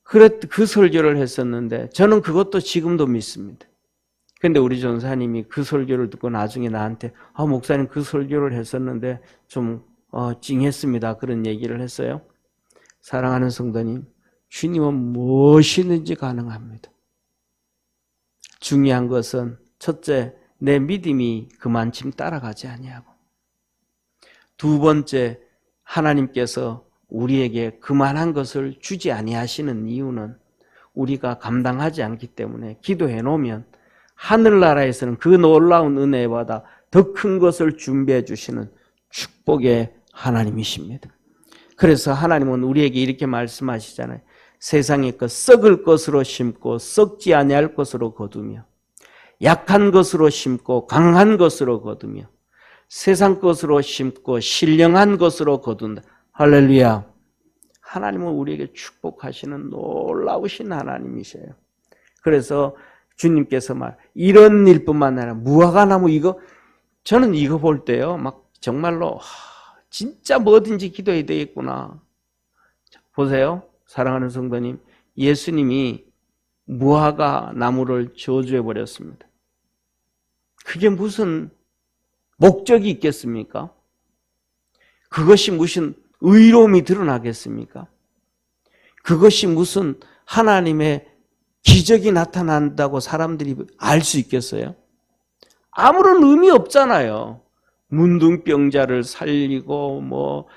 그 설교를 했었는데 저는 그것도 지금도 믿습니다. 근데 우리 전사님이 그 설교를 듣고 나중에 나한테 목사님 그 설교를 했었는데 좀 찡했습니다. 그런 얘기를 했어요. 사랑하는 성도님, 주님은 무엇이든지 가능합니다. 중요한 것은 첫째, 내 믿음이 그만큼 따라가지 아니하고 두 번째, 하나님께서 우리에게 그만한 것을 주지 아니하시는 이유는 우리가 감당하지 않기 때문에 기도해 놓으면 하늘나라에서는 그 놀라운 은혜에 받아 더 큰 것을 준비해 주시는 축복의 하나님이십니다. 그래서 하나님은 우리에게 이렇게 말씀하시잖아요. 세상의 것 썩을 것으로 심고 썩지 아니할 것으로 거두며 약한 것으로 심고 강한 것으로 거두며 세상 것으로 심고 신령한 것으로 거둔다. 할렐루야. 하나님은 우리에게 축복하시는 놀라우신 하나님이셔요. 그래서 주님께서 이런 일뿐만 아니라 무화과 나무 이거 저는 이거 볼 때요 막 정말로 진짜 뭐든지 기도해야 되겠구나. 보세요. 사랑하는 성도님, 예수님이 무화과 나무를 저주해 버렸습니다. 그게 무슨 목적이 있겠습니까? 그것이 무슨 의로움이 드러나겠습니까? 그것이 무슨 하나님의 기적이 나타난다고 사람들이 알 수 있겠어요? 아무런 의미 없잖아요. 문둥병자를 살리고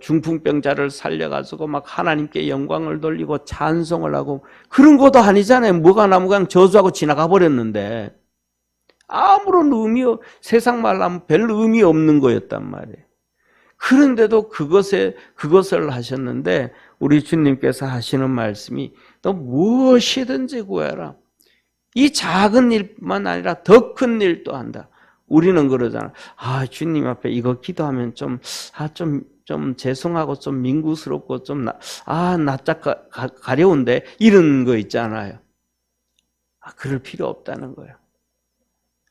중풍병자를 살려가지고 막 하나님께 영광을 돌리고 찬송을 하고 그런 것도 아니잖아요. 무화과 나무가 그냥 저주하고 지나가 버렸는데 아무런 세상 말로 하면 별 의미 없는 거였단 말이에요. 그런데도 그것을 하셨는데 우리 주님께서 하시는 말씀이 너 무엇이든지 구해라. 이 작은 일뿐만 아니라 더 큰 일도 한다. 우리는 그러잖아. 아, 주님 앞에 이거 기도하면 좀 죄송하고 좀 민구스럽고 낯짝 가려운데 이런 거 있잖아요. 그럴 필요 없다는 거예요.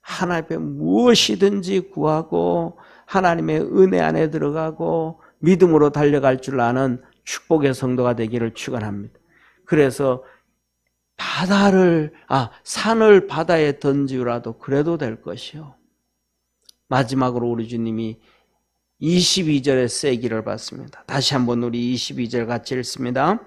하나님 앞에 무엇이든지 구하고 하나님의 은혜 안에 들어가고 믿음으로 달려갈 줄 아는 축복의 성도가 되기를 축원합니다. 그래서 산을 바다에 던지라도 그래도 될 것이요. 마지막으로 우리 주님이 22절의 세기를 받습니다. 다시 한번 우리 22절 같이 읽습니다.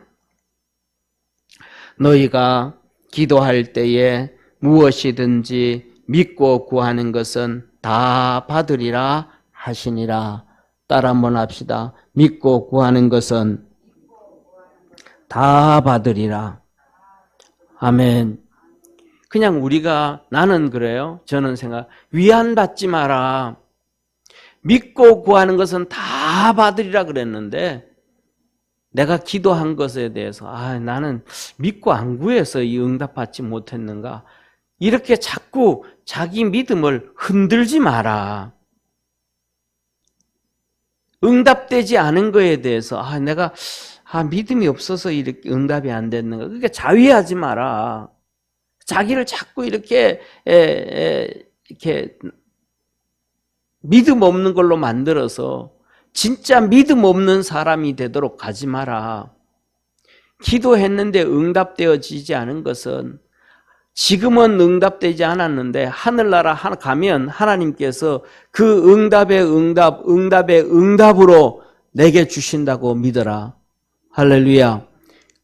너희가 기도할 때에 무엇이든지 믿고 구하는 것은 다 받으리라 하시니라. 따라 한번 합시다. 믿고 구하는 것은 다 받으리라. 아멘. 그냥 나는 그래요. 저는 위안받지 마라. 믿고 구하는 것은 다 받으리라 그랬는데 내가 기도한 것에 대해서 나는 믿고 안 구해서 이 응답받지 못했는가. 이렇게 자꾸 자기 믿음을 흔들지 마라. 응답되지 않은 거에 대해서 내가 믿음이 없어서 이렇게 응답이 안 됐는가. 그러니까 자위하지 마라. 자기를 자꾸 이렇게 믿음 없는 걸로 만들어서 진짜 믿음 없는 사람이 되도록 가지 마라. 기도했는데 응답되어지지 않은 것은 지금은 응답되지 않았는데 하늘나라 가면 하나님께서 그 응답의 응답으로 내게 주신다고 믿어라. 할렐루야.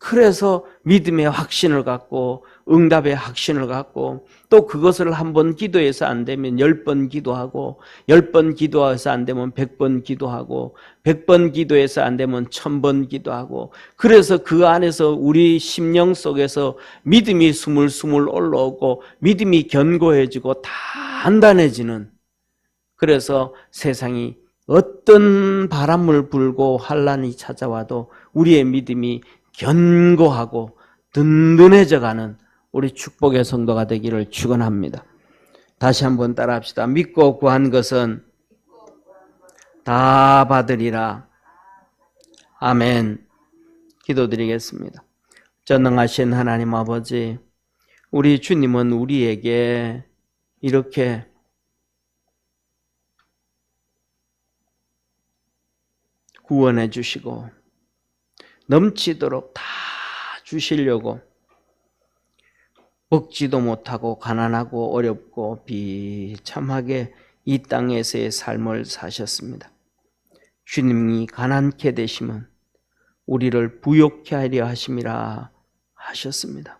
그래서 믿음의 확신을 갖고 응답의 확신을 갖고 또 그것을 한 번 기도해서 안 되면 10번 기도하고 10번 기도해서 안 되면 100번 기도하고 100번 기도해서 안 되면 1000번 기도하고 그래서 그 안에서 우리 심령 속에서 믿음이 스물스물 올라오고 믿음이 견고해지고 단단해지는 그래서 세상이 어떤 바람을 불고 환란이 찾아와도 우리의 믿음이 견고하고 든든해져가는 우리 축복의 성도가 되기를 축원합니다. 다시 한번 따라합시다. 믿고 구한 것은 다 받으리라. 아멘. 기도드리겠습니다. 전능하신 하나님 아버지, 우리 주님은 우리에게 이렇게 구원해 주시고 넘치도록 다 주시려고 먹지도 못하고 가난하고 어렵고 비참하게 이 땅에서의 삶을 사셨습니다. 주님이 가난케 되시면 우리를 부욕케 하려 하심이라 하셨습니다.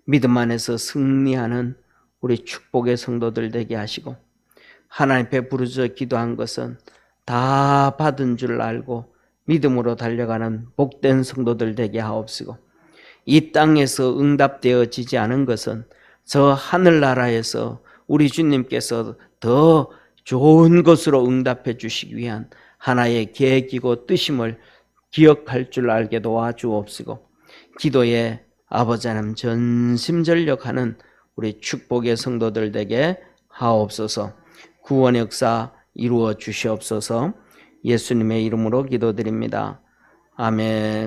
믿음 안에서 승리하는 우리 축복의 성도들 되게 하시고 하나님 앞에 부르짖어 기도한 것은 다 받은 줄 알고 믿음으로 달려가는 복된 성도들 되게 하옵시고 이 땅에서 응답되어지지 않은 것은 저 하늘나라에서 우리 주님께서 더 좋은 것으로 응답해 주시기 위한 하나의 계획이고 뜻임을 기억할 줄 알게 도와주옵시고 기도에 아버지 하나님 전심전력하는 우리 축복의 성도들 되게 하옵소서. 구원의 역사 이루어 주시옵소서. 예수님의 이름으로 기도드립니다. 아멘.